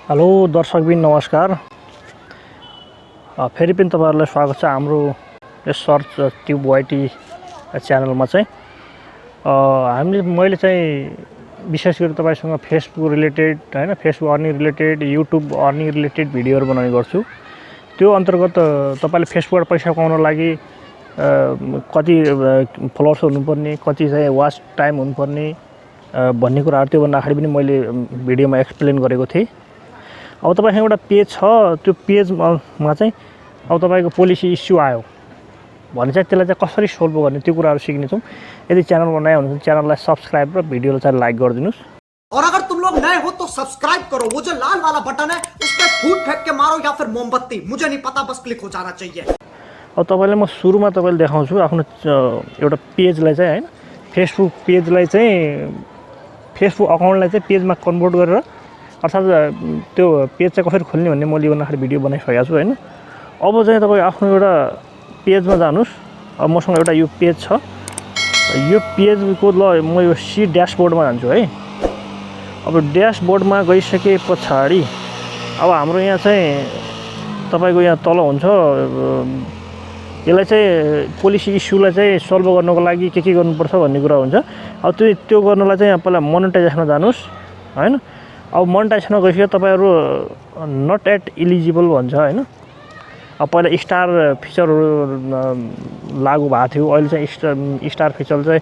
Hello दर्शकबिन नमस्कार। फेरि पनि तपाईहरुलाई स्वागत छ हाम्रो यस सर्च ट्युब वाइटी च्यानलमा चाहिँ मैले चाहिँ विशेष गरी तपाईसँग फेसबुक रिलेटेड हैन Facebook earning related YouTube earning related भिडियोहरु बनाउने गर्छु। त्यो अन्तर्गत तपाईले फेसबुकबाट पैसा कमाउन लागि कति फलोअर्स हुनुपर्ने, कति चाहिँ वाच टाइम हुनुपर्ने भन्ने कुराहरु त्यो भन्दा अगाडि पनि मैले भिडियोमा एक्सप्लेन गरेको थिएँ। अब तपाईसँग एउटा पेज छ, त्यो पेजमा चाहिँ अब तपाईको पोलिसी इस्यु आयो भने चाहिँ त्यसलाई चाहिँ कसरी सोल्भ गर्ने त्यो कुराहरु सिक्ने छौं। यदि च्यानलमा नयाँ हुनुहुन्छ च्यानललाई सब्स्क्राइब र भिडियोलाई चाहिँ लाइक गरिदिनुस्। और अगर तुम लोग नए हो तो सब्सक्राइब करो, वो जो लाल वाला बटन है उस पे फूट फेंक के मारो या फिर मोमबत्ती, मुझे नहीं पता, बस क्लिक हो जाना चाहिए। अब तपाईलाई म सुरुमा तपाईले देखाउँछु आफ्नो एउटा पेजलाई चाहिँ हैन फेसबुक पेजलाई चाहिँ फेसबुक अकाउन्टलाई चाहिँ पेजमा कन्भर्ट गरेर अर्थात त्यो पेज चाहिँ कसरी खोल्ने भन्ने मैले भन्दाखेरि भिडियो बनाइसकेको छु हैन। अब चाहिँ तपाई आफ्नो एउटा पेजमा जानुस्। अब मसँग एउटा यो पेज छ, यो पेजको ल म यो सी ड्याशबोर्डमा जान्छु है। अब ड्याशबोर्डमा गइसके पछाडी अब हाम्रो यहाँ चाहिँ तपाईको यहाँ तल हुन्छ यसलाई चाहिँ पोलिसी इस्युलाई चाहिँ सल्भ गर्नको लागि के गर्नुपर्छ भन्ने कुरा हुन्छ। अब त्यो गर्नलाई चाहिँ पहिला मोनेटाइजेसनमा जानुस् हैन। अब मोनेटाइजेसनमा गइसके तपाईहरु नट एट एलिजिबल भन्छ हैन। अब पहिला स्टार फिचरहरु लागू भएको थियो, अहिले चाहिँ स्टार फिचर चाहिँ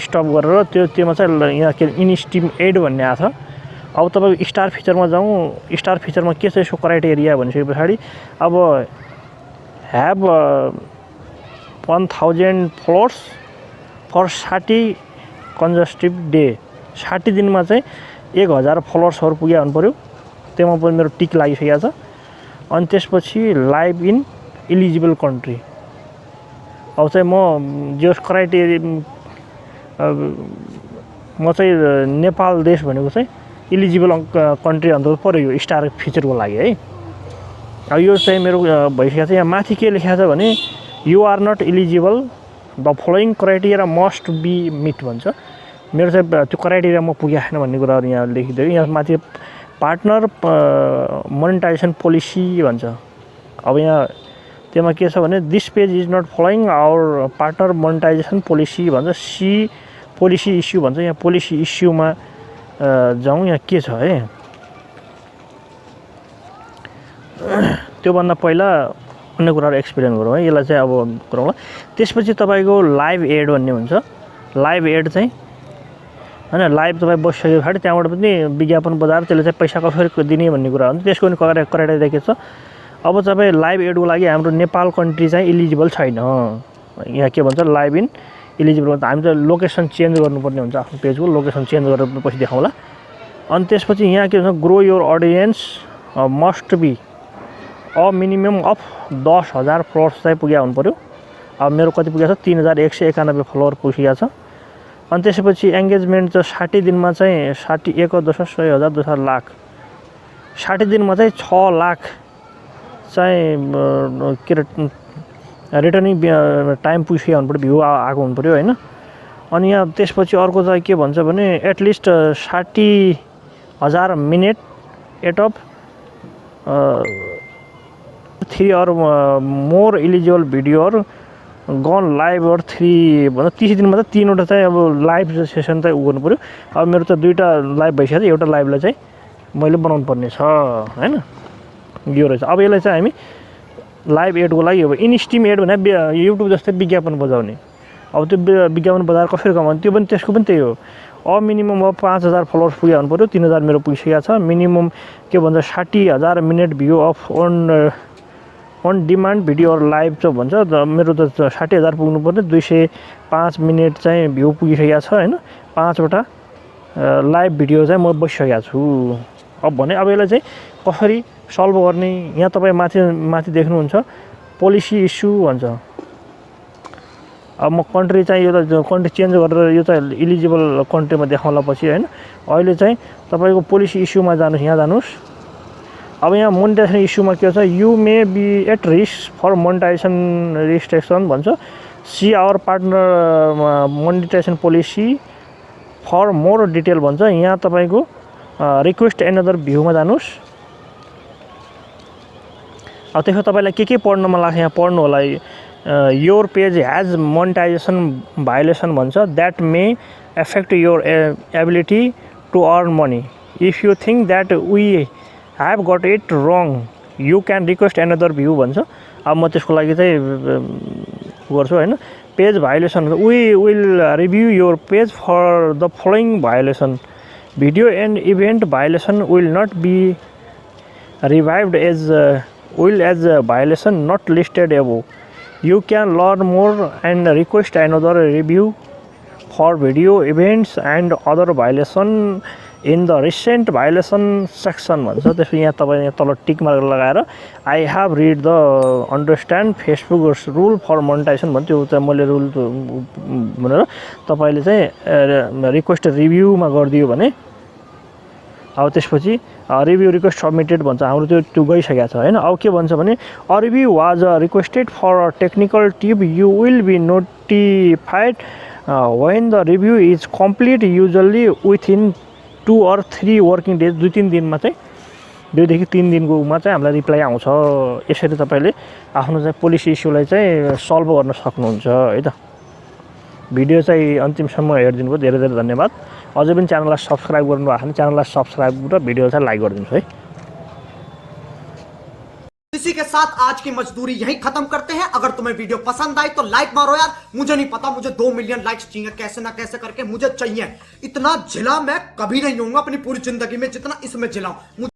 स्टप गरेर त्योमा चाहिँ यहाँ के इनस्टिम एड भन्ने आछ। अब तपाईको स्टार फिचरमा जाउँ। स्टार फिचरमा के छ यसको क्राइटेरिया भनिसके पछाडी अब have 1000 फलोअर्स फर 60 कन्जस्टिभ डे, 60 दिनमा चाहिँ 1000 फलोअर्सहरु पुग्या हुनु पर्यो। त्यसमा पनि मेरो टिक लागिसकेको छ। अनि त्यसपछि लाइभ इन एलिजिबल कन्ट्री। अब चाहिँ म जस क्राइटेरिया म चाहिँ नेपाल देश भनेको चाहिँ एलिजिबल कन्ट्री अन्तर्गत पर्यो यो स्टार फिचरको लागि है। अब यो चाहिँ मेरो भइसकेको छ। यहाँ माथि के लेखेको छ भने you are not eligible, the following criteria must be met भन्छ। मेरो चाहिँ त्यो क्राइटेरिया म पुगेको छैन भन्ने कुराहरु यहाँ लेखिदिएको। यहाँ माथि पार्टनर मोनेटाइजेसन पोलिसी भन्छ। अब यहाँ त्यसमा के छ भने this page is not following our partner monetisation policy भन्छ। सी पोलिसी इस्यु भन्छ। यहाँ पोलिसी इस्युमा जाउँ। यहाँ के छ है त्यो भन्दा पहिला अन्य कुराहरु एक्सप्लेन गरौँ है। यसलाई चाहिँ अब गरौँला। त्यसपछि तपाईको लाइभ एड भन्ने हुन्छ। लाइभ एड चाहिँ हैन लाइभ तपाई बसिसके पछाडी त्यहाँबाट पनि विज्ञापन बजार त्यसले चाहिँ पैसा कसरी दिने भन्ने कुरा हुन्छ। त्यसको पनि क्राइटेरिया के छ। अब तपाई लाइभ एडको लागि हाम्रो नेपाल कन्ट्री चाहिँ एलिजिबल छैन। यहाँ के भन्छ लाइभ इन एलिजिबल भन्छ। हामी चाहिँ लोकेसन चेन्ज गर्नुपर्ने हुन्छ। आफ्नो पेजको लोकेसन चेन्ज गरेर पछि देखाउँला। अनि त्यसपछि यहाँ के भन्छ grow your audience must be a minimum of 10,000 followers चाहिँ पुग्या हुनु पर्यो। अब मेरो कति पुगेको छ 3191 फलोअर पुगेको छ। अनि त्यसपछि एंगेजमेन्ट चाहिँ 60 दिनमा चाहिँ 60 1 10 100,000 2 लाख 60 दिनमा चाहिँ 6 लाख चाहिँ के रिटर्निङ टाइम पुगिसकेको हुनु पर्यो, भ्यू आएको हुनु पर्यो हैन। अनि यहाँ त्यसपछि अर्को चाहिँ के भन्छ भने at least 60,000 minute at of 3 or more eligible भिडियोहरु गन लाइभ और 3 भन्दा 30 दिनमा चाहिँ 3 वटा चाहिँ अब लाइभ सेसन चाहिँ गर्नु पर्यो। अब मेरो चाहिँ 2टा लाइभ भइसक्यो। एउटा लाइभलाई चाहिँ मैले बनाउनु पर्ने छ हैन। यो रहेछ। अब यसलाई चाहिँ हामी लाइभ एडको लागि अब इनस्टिम एड भने युट्युब जस्तै विज्ञापन बजाउने। अब त्यो विज्ञापन बजार कसरी कमाउने त्यो पनि त्यसको पनि त्यही हो। अब मिनिमम अब 5000 फलोअर्स पुग्या हुनु पर्यो। 3000 मेरो पुगिसकेको छ। मिनिमम के भन्छ 60,000 minute view of on demand video और लाइभ चाहिँ भन्छ। मेरो त 60,000 पुग्नु पर्ने, 205 मिनेट चाहिँ भ्यू पुगिसकेको छ हैन। 5 वटा लाइभ भिडियो चाहिँ म बसिसकेको छु। अब भने अब यसलाई चाहिँ कसरी सल्भ गर्ने यहाँ तपाई माथि देख्नुहुन्छ पोलिसी इस्यु भन्छ। अब म कन्ट्री चाहिँ यो त कन्ट्री चेन्ज गरेर यो चाहिँ एलिजिबल कन्ट्रीमा देखाउँला पछि हैन। अहिले चाहिँ तपाईको पोलिसी इस्युमा जानुस्। यहाँ जानुस्। अब यहाँ मोनेटाइजेसन इस्युमा के छ you may be at risk for monetisation restriction भन्छ। See our partner monetisation policy for more detail भन्छ। यहाँ तपाईको रिक्वेस्ट एनदर भ्यूमा जानुहोस्। अब त्यसमा तपाईँलाई के पढ्न मन लाग्छ यहाँ पढ्नु होला। Your page has monetisation violation भन्छ, that may affect your ability to earn money. If you think that we have got it wrong you can request another view भन्छ। अब म त्यसको लागि चाहिँ गर्छु होइन। Page violation, we will review your page for the following violation. Video and event violation will not be revived as violation not listed above. You can learn more and request another review for video events and other violation in the recent violation section भन्छ। त्यसपछि यहाँ तपाईँ यहाँ तल tick mark लगाएर I have read the understand Facebook rule for monetisation भन्छ। त्यो चाहिँ मैले रुल भनेर तपाईँले चाहिँ रिक्वेस्ट रिभ्यूमा गरिदियो भने अब त्यसपछि रिभ्यू रिक्वेस्ट सबमिटेड भन्छ। हाम्रो त्यो गइसकेको छ होइन। अब के भन्छ भने a review was requested for a technical tip you will be notified when the review is complete usually within 2 or 3 working days. 2-3 दिनमा चाहिँ 2 देखि 3 दिनकोमा चाहिँ हामीलाई रिप्लाई आउँछ। यसरी तपाईँले आफ्नो चाहिँ पोलिसी इस्युलाई चाहिँ सल्भ गर्न सक्नुहुन्छ है त। भिडियो चाहिँ अन्तिमसम्म हेरिदिनु भयो, धेरै धेरै धन्यवाद। अझै पनि च्यानललाई सब्सक्राइब गर्नु भएको छैन, च्यानललाई सब्सक्राइब र भिडियो चाहिँ लाइक गरिदिनुहोस् है। इसी के साथ आज की मजदूरी यहीं खत्म करते हैं। अगर तुम्हें वीडियो पसंद आई तो लाइक मारो यार। मुझे नहीं पता, मुझे 2 मिलियन लाइक्स चाहिए, कैसे ना कैसे करके मुझे चाहिए। इतना झिला मैं कभी नहीं होऊंगा अपनी पूरी जिंदगी में जितना इसमें झिला हूं।